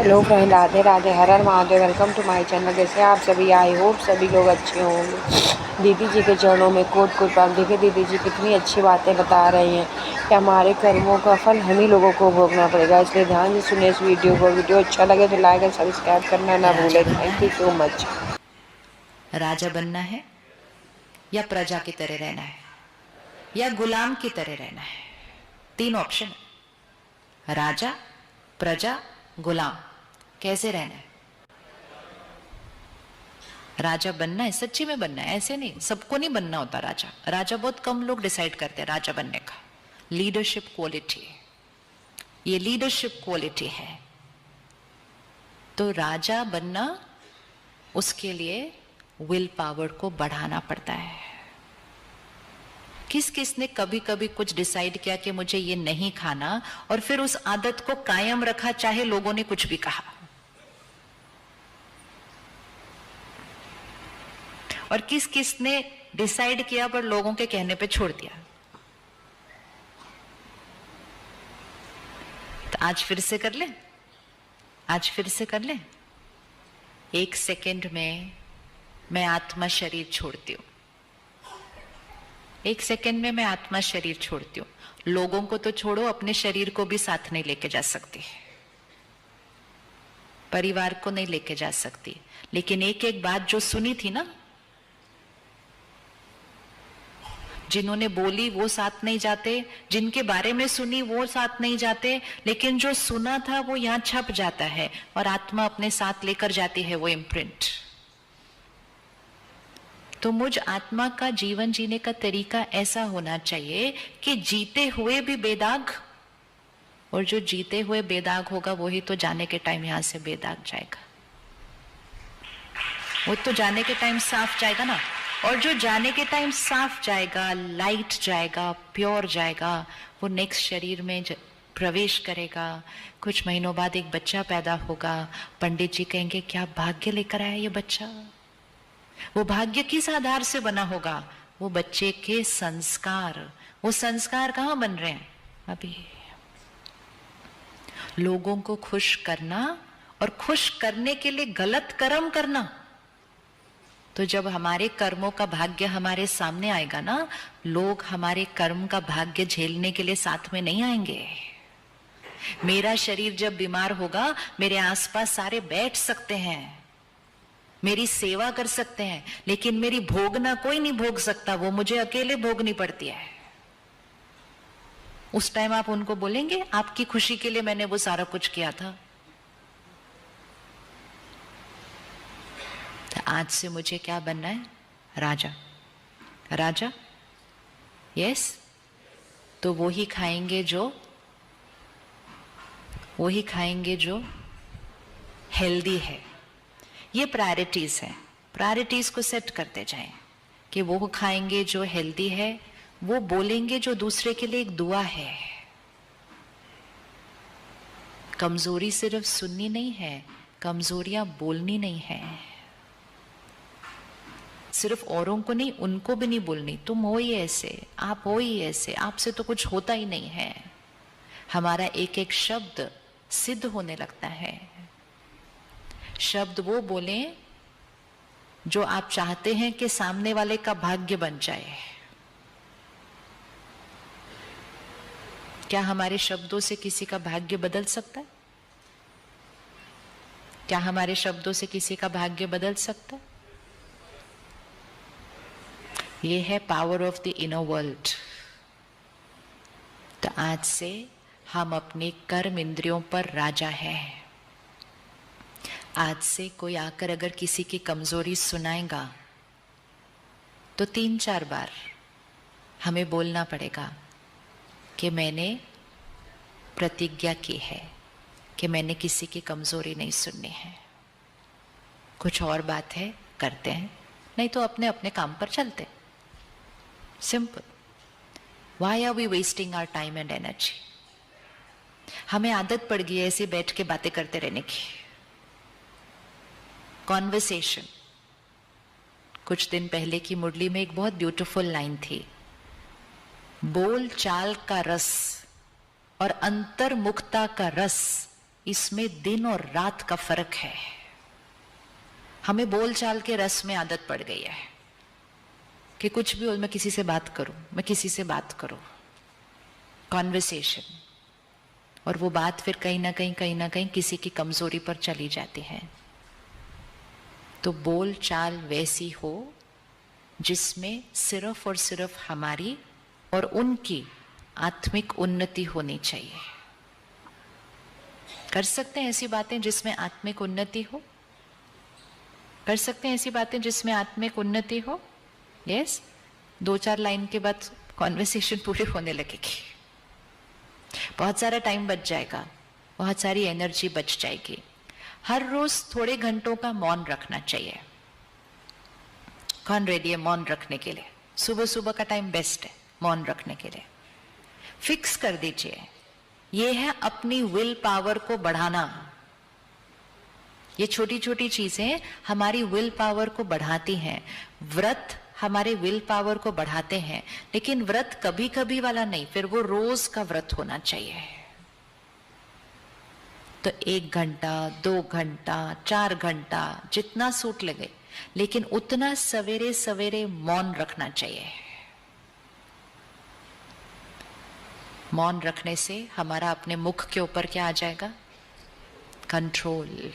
Hello friend, Radhe Radhe, Har Har Mahadev. Welcome to my channel. कैसे आप सभी? आई होप सभी लोग अच्छे होंगे। दीदी जी के चरणों में कोट कोट प्रणाम। देखिए दीदी जी कितनी अच्छी बातें बता रही हैं कि हमारे कर्मों का फल हम ही लोगों को भोगना पड़ेगा, इसलिए ध्यान से सुने इस वीडियो को। वीडियो अच्छा लगे तो लाइक और सब्सक्राइब करना ना राजा भूलें। बनना थैंक यू है। So much. राजा बनना है या प्रजा की तरह रहना है या गुलाम की तरह रहना है। तीन ऑप्शन है, राजा, प्रजा, गुलाम। कैसे रहना है? राजा बनना है, सच्ची में बनना है, ऐसे नहीं। सबको नहीं बनना होता राजा। राजा बहुत कम लोग डिसाइड करते हैं राजा बनने का। लीडरशिप क्वालिटी, ये लीडरशिप क्वालिटी है। तो राजा बनना, उसके लिए विल पावर को बढ़ाना पड़ता है। किस किस ने कभी कभी कुछ डिसाइड किया कि मुझे ये नहीं खाना, और फिर उस आदत को कायम रखा चाहे लोगों ने कुछ भी कहा। और किस किस ने डिसाइड किया पर लोगों के कहने पे छोड़ दिया। तो आज फिर से कर ले, आज फिर से कर ले। 1 सेकेंड में मैं आत्मा शरीर छोड़ती हूं। 1 सेकेंड में मैं आत्मा शरीर छोड़ती हूँ। लोगों को तो छोड़ो, अपने शरीर को भी साथ नहीं लेके जा सकती, परिवार को नहीं लेके जा सकती। लेकिन एक एक बात जो सुनी थी ना, जिन्होंने बोली वो साथ नहीं जाते, जिनके बारे में सुनी वो साथ नहीं जाते, लेकिन जो सुना था वो यहां छप जाता है और आत्मा अपने साथ लेकर जाती है वो इम्प्रिंट। तो मुझ आत्मा का जीवन जीने का तरीका ऐसा होना चाहिए कि जीते हुए भी बेदाग, और जो जीते हुए बेदाग होगा वही तो जाने के टाइम यहां से बेदाग जाएगा। वो तो जाने के टाइम साफ जाएगा ना। और जो जाने के टाइम साफ जाएगा, लाइट जाएगा, प्योर जाएगा, वो नेक्स्ट शरीर में प्रवेश करेगा। कुछ महीनों बाद एक बच्चा पैदा होगा। पंडित जी कहेंगे क्या भाग्य लेकर आया ये बच्चा। वो भाग्य किस आधार से बना होगा? वो बच्चे के संस्कार। वो संस्कार कहां बन रहे हैं? अभी लोगों को खुश करना, और खुश करने के लिए गलत कर्म करना। तो जब हमारे कर्मों का भाग्य हमारे सामने आएगा ना, लोग हमारे कर्म का भाग्य झेलने के लिए साथ में नहीं आएंगे। मेरा शरीर जब बीमार होगा, मेरे आसपास सारे बैठ सकते हैं, मेरी सेवा कर सकते हैं, लेकिन मेरी भोगना कोई नहीं भोग सकता, वो मुझे अकेले भोगनी पड़ती है। उस टाइम आप उनको बोलेंगे आपकी खुशी के लिए मैंने वो सारा कुछ किया था। तो आज से मुझे क्या बनना है? राजा। राजा, यस। तो वो ही खाएंगे जो हेल्दी है। ये प्रायोरिटीज है। प्रायोरिटीज को सेट करते जाएं कि वो खाएंगे जो हेल्दी है, वो बोलेंगे जो दूसरे के लिए एक दुआ है। कमजोरी सिर्फ सुननी नहीं है, कमजोरियां बोलनी नहीं है। सिर्फ औरों को नहीं, उनको भी नहीं बोलनी। तुम हो ही ऐसे, आप हो ही ऐसे, आपसे तो कुछ होता ही नहीं है। हमारा एक एक शब्द सिद्ध होने लगता है। शब्द वो बोले जो आप चाहते हैं कि सामने वाले का भाग्य बन जाए। क्या हमारे शब्दों से किसी का भाग्य बदल सकता है? क्या हमारे शब्दों से किसी का भाग्य बदल सकता है? ये है power of the inner world. तो आज से हम अपने कर्म इंद्रियों पर राजा हैं। आज से कोई आकर अगर किसी की कमजोरी सुनाएगा तो 3-4 बार हमें बोलना पड़ेगा कि मैंने प्रतिज्ञा की है कि मैंने किसी की कमजोरी नहीं सुननी है। कुछ और बात है करते हैं, नहीं तो अपने अपने काम पर चलते। Simple. Why are we wasting our time and energy? हमें आदत पड़ गई है ऐसे बैठ के बातें करते रहने की। कॉन्वर्सेशन। कुछ दिन पहले की मुरली में एक बहुत ब्यूटीफुल लाइन थी, बोल चाल का रस और अंतर्मुखता का रस इसमें दिन और रात का फर्क है। हमें बोलचाल के रस में आदत पड़ गई है कि कुछ भी हो, मैं किसी से बात करूं, मैं किसी से बात करूं, कॉन्वर्सेशन, और वो बात फिर कहीं ना कहीं किसी की कमजोरी पर चली जाती है। तो बोलचाल वैसी हो जिसमें सिर्फ और सिर्फ हमारी और उनकी आत्मिक उन्नति होनी चाहिए। कर सकते हैं ऐसी बातें जिसमें आत्मिक उन्नति हो? कर सकते हैं ऐसी बातें जिसमें आत्मिक उन्नति हो? यस। 2-4 लाइन के बाद कॉन्वर्सेशन पूरी होने लगेगी, बहुत सारा टाइम बच जाएगा, बहुत सारी एनर्जी बच जाएगी। हर रोज थोड़े घंटों का मौन रखना चाहिए। कौन रेडी है मौन रखने के लिए? सुबह सुबह का टाइम बेस्ट है मौन रखने के लिए। फिक्स कर दीजिए, यह है अपनी विल पावर को बढ़ाना। ये छोटी छोटी चीजें हमारी विल पावर को बढ़ाती हैं। व्रत हमारे विल पावर को बढ़ाते हैं, लेकिन व्रत कभी कभी वाला नहीं, फिर वो रोज का व्रत होना चाहिए। तो 1 घंटा, 2 घंटा, 4 घंटा, जितना सूट लगे, लेकिन उतना सवेरे सवेरे मौन रखना चाहिए। मौन रखने से हमारा अपने मुख के ऊपर क्या आ जाएगा? कंट्रोल।